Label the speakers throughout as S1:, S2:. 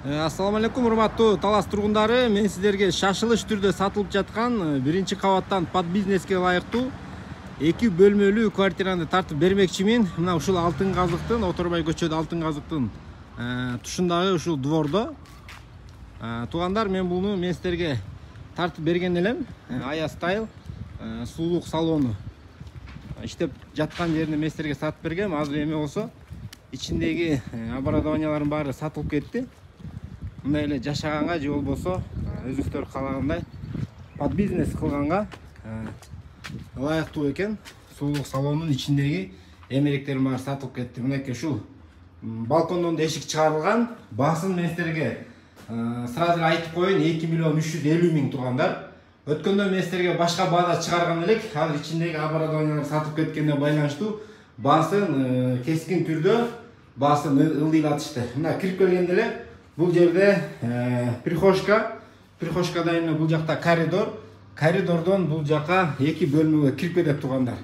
S1: Ассаламу алейкум, урматтуу Талас тургундары. Мен сиздерге шашылыш түрдө сатылып жаткан биринчи кабаттан под бизнеске ылайыктуу 2 бөлмөлүү квартираны тартып бермекчимин. Мына ушул Алтын Казыктын, Оторбай көчөдө Алтын Казыктын тушундагы ушул двордо. Туугандар, мен буну сиздерге тартып берген элем. Ая Стайл суулук салону иштеп жаткан жеринде мен сиздерге сатып бергем. Азыр эме болсо ичиндеги оборудованиялардын баары сатылып кетти. Мындай эле жашаганга же болбосо өзүңүздөр каалагандай под бизнес кылганга ылайыктуу экен. Суулук салонунун ичиндеги эмеректердин баары сатылып кетти. Мынакей ушул балкондон да эшик чыгарылган. Баасын мен сиздерге сразу айтып коеюн, 2 миллион 350 миң туугандар. Өткөндө мен сиздерге башка баада чыгарган элек. Азыр ичиндеги оборудованиялар сатылып кеткенине байланыштуу баасын кескин түрдө баасын ылдыйлатышты. Мына кирип келгенде эле бул жерде прихожкада эмне бул жакта коридордон бул жака 2 бөлмөгө кирип кетет туугандар.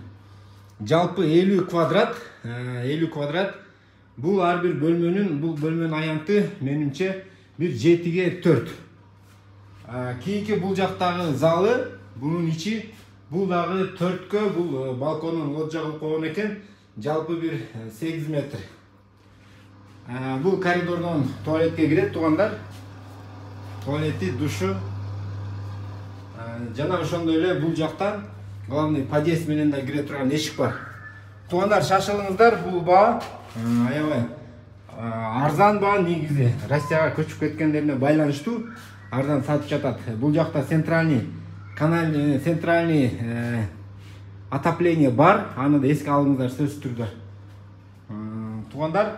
S1: Жалпы 50 квадрат. Бул ар бир бөлмөнүн аянты менимче 7ге 4. Кийинки бул жактагы залы, бунун ичи бул дагы 4кө, бул балконун от жагылып койгон экен. Жалпы бир 8 метр. Бул коридордон туалетке кирет туугандар. Туалети, душу. Жана ошондой эле бул жактан главный подъезд менен да кире турган эшик бар. Туугандар, шашылыңыздар, бул баа аябай арзан баа, негизи Россияга көчүп кеткендерине байланыштуу арзан сатып жатат. Бул жакта центральный отопление бар, аны да эске алыңыздар сөзсүз түрдө. Туугандар,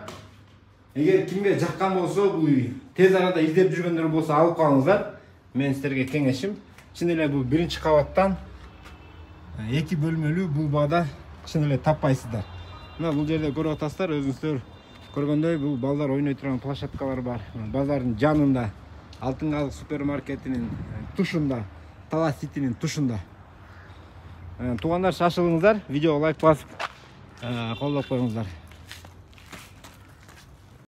S1: эгер кимге жаккан болсо, бул үй тез арада издеп жүргөндөр болсо алып калыңыздар. Мен сиздерге кеңешим, чын эле бул биринчи кабаттан 2 бөлмөлүү бул баада чын эле таппайсыздар. Мына бул жерде көрүп атасыздар, өзүңүздөр көргөндөй бул балдар ойной турган площадкалар бар. Базардын жанында, Алтын Казык супермаркетинин тушунда, Талас Ситинин тушунда. Туугандар, шашылыңыздар, видеого лайк басып колдоп коюңуздар.